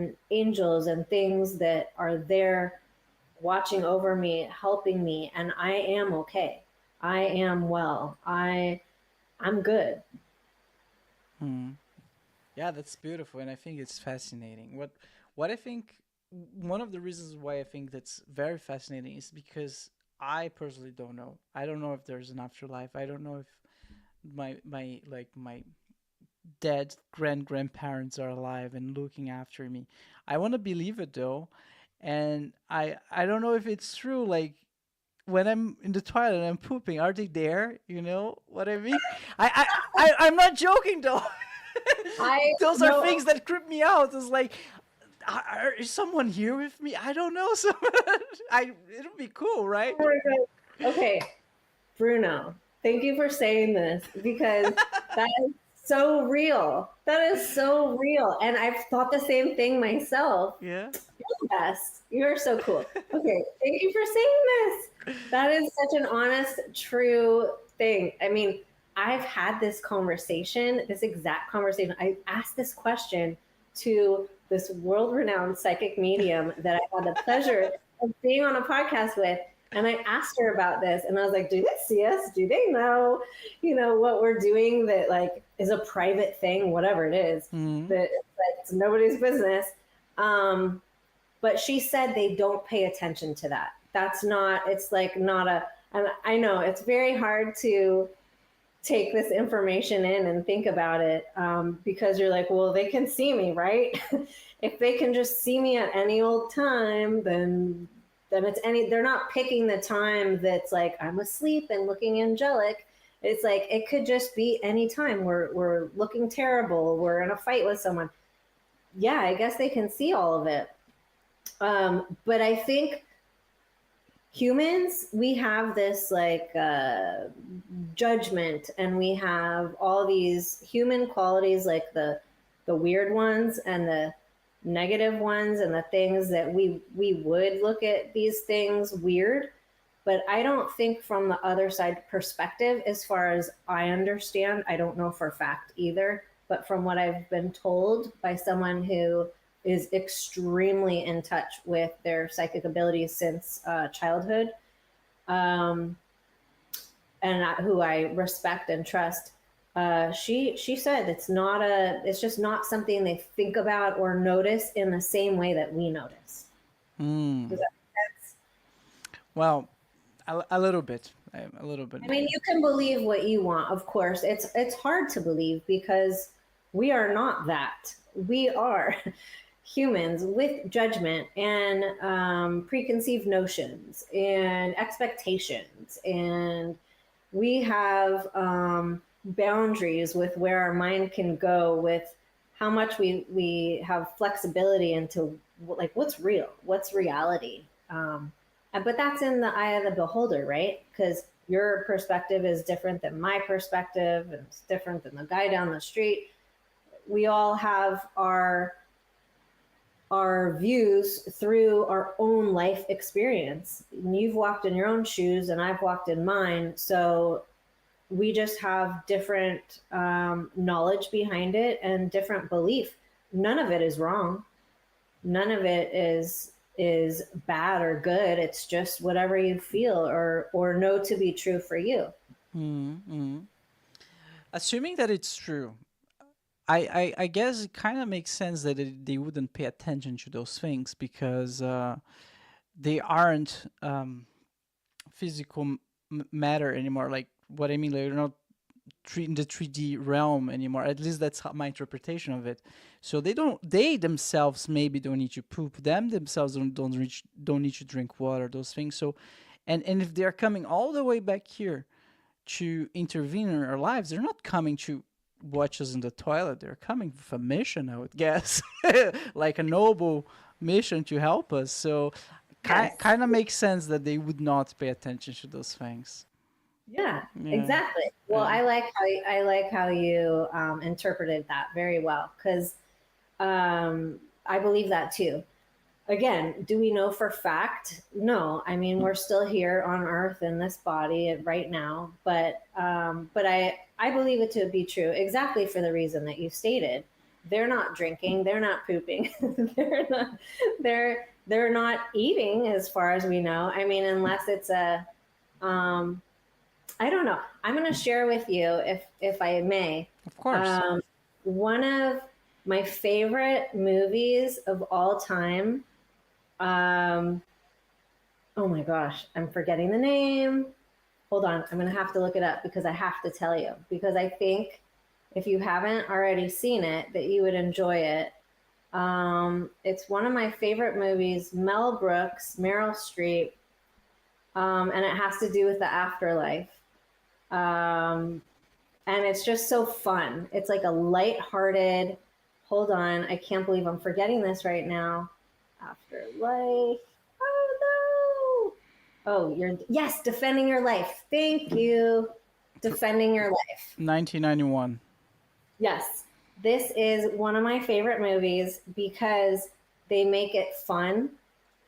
and angels and things that are there watching over me, helping me, and I am okay. I am well. I'm good. Hmm. Yeah, that's beautiful, and I think it's fascinating. What I think one of the reasons why I think that's very fascinating is because I personally don't know. I don't know if there's an afterlife. I don't know if my dead grandparents are alive and looking after me. I want to believe it though, and I don't know if it's true. Like when I'm in the toilet and I'm pooping, are they there? You know what I mean? I'm not joking though. I Those are know. things that creep me out. It's like, is someone here with me? I don't know. So it'll be cool, right? Oh my God. Okay, Bruno, thank you for saying this because that is so real. That is so real. And I've thought the same thing myself. Yeah. You're the best. You're so cool. Okay, thank you for saying this. That is such an honest, true thing. I mean, I've had this conversation, this exact conversation. I asked this question to this world renowned psychic medium that I had the pleasure of being on a podcast with. And I asked her about this, and I was like, "Do they see us? Do they know, what we're doing that like is a private thing, whatever it is, Mm-hmm. that it's nobody's business." Um, but she said they don't pay attention to that. That's not. It's like not a. And I know it's very hard to take this information in and think about it because you're like, well, they can see me, right? If they can just see me at any old time, then it's any. They're not picking the time that's like I'm asleep and looking angelic. It's like it could just be any time we're looking terrible. We're in a fight with someone. Yeah, I guess they can see all of it. But I think humans, we have this like judgment, and we have all these human qualities, like the weird ones and the negative ones, and the things that we would look at these things weird. But I don't think from the other side perspective, as far as I understand, I don't know for a fact either, but from what I've been told by someone who is extremely in touch with their psychic abilities since childhood, um, and who I respect and trust, she said it's just not something they think about or notice in the same way that we notice. Mm. Does that make sense? Well, a little bit, a little bit I mean, more. you can believe what you want, of course. It's hard to believe because we are not that. We are humans with judgment and preconceived notions and expectations, and we have boundaries with where our mind can go, with how much we have flexibility into like what's real, what's reality. But that's in the eye of the beholder, right? Because your perspective is different than my perspective, and it's different than the guy down the street. We all have our views through our own life experience. You've walked in your own shoes, and I've walked in mine. So we just have different knowledge behind it and different belief. None of it is wrong. None of it is bad or good. It's just whatever you feel or know to be true for you. Mm-hmm. Assuming that it's true, I guess it kind of makes sense that they wouldn't pay attention to those things because they aren't physical matter anymore. Like what I mean, like they're not in the 3D realm anymore. At least that's my interpretation of it. So they themselves maybe don't need to poop. Them themselves don't need to drink water. Those things. So, and if they're coming all the way back here to intervene in our lives, they're not coming to watch us in the toilet. They're coming with a mission, I would guess, like a noble mission to help us. So, Yes. kind of makes sense that they would not pay attention to those things. Yeah, Yeah, exactly. Well, yeah. I like how you interpreted that very well, because I believe that too. Again, do we know for fact? No. I mean, we're still here on Earth in this body right now, but I believe it to be true exactly for the reason that you stated. they're not drinking, they're not pooping, they're not eating as far as we know. I mean, unless it's a um, I don't know. I'm going to share with you, if I may, Of course. um, one of my favorite movies of all time. Um, oh my gosh, I'm forgetting the name. Hold on, I'm going to have to look it up because I have to tell you, because I think if you haven't already seen it, that you would enjoy it. It's one of my favorite movies. Mel Brooks, Meryl Streep, and it has to do with the afterlife. Um, and it's just so fun. It's like a light-hearted. Hold on, I can't believe I'm forgetting this right now. Afterlife. Oh no! Oh, you're yes, defending your life. Thank you, defending your life. 1991. Yes, this is one of my favorite movies because they make it fun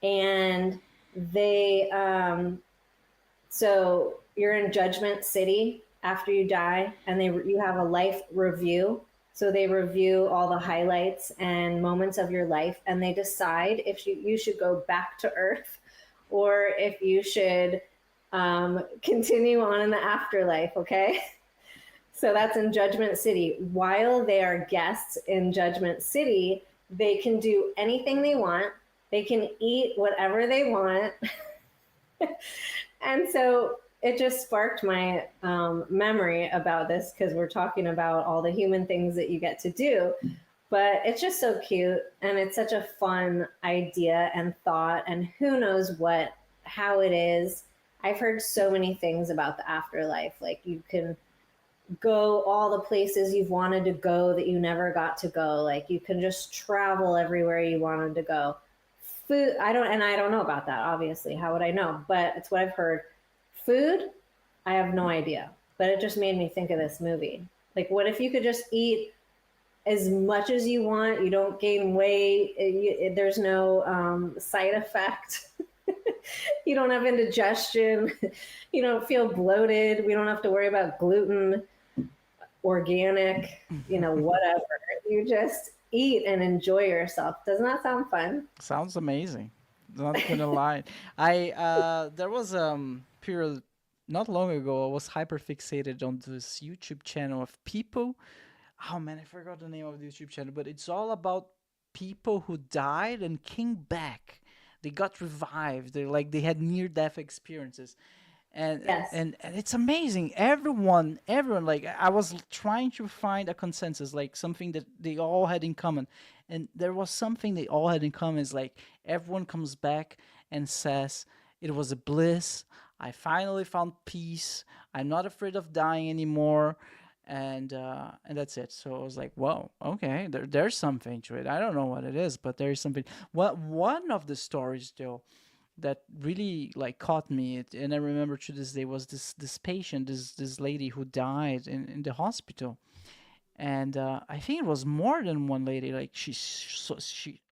and they so you're in Judgment City after you die, and you have a life review. So they review all the highlights and moments of your life, and they decide if you should go back to Earth or if you should continue on in the afterlife. Okay, so that's in Judgment City. While they are guests in Judgment City, they can do anything they want. They can eat whatever they want. And so it just sparked my memory about this because we're talking about all the human things that you get to do. But it's just so cute, and it's such a fun idea and thought, and who knows how it is. I've heard so many things about the afterlife. Like you can go all the places you've wanted to go that you never got to go. Like you can just travel everywhere you wanted to go. Food, I don't know about that, obviously. How would I know? But it's what I've heard. Food, I have no idea. But it just made me think of this movie. Like, what if you could just eat as much as you want? You don't gain weight. There's no side effect. You don't have indigestion. You don't feel bloated. We don't have to worry about gluten, organic, whatever. You just eat and enjoy yourself. Doesn't that sound fun? Sounds amazing. Not gonna lie. I there was period not long ago I was hyper fixated on this YouTube channel of people. Oh man, I forgot the name of the YouTube channel, but it's all about people who died and came back. They got revived. They had near death experiences. and Yes. and it's amazing. Everyone, like, I was trying to find a consensus, like something that they all had in common, and there was something they all had in common. Is like everyone comes back and says it was a bliss. I finally found peace. I'm not afraid of dying anymore. And that's it. So I was like, whoa, okay, there's something to it. I don't know what it is, but there's something. Well, one of the stories though that really like caught me, and I remember to this day, was this patient, this lady who died in the hospital. And I think it was more than one lady. Like she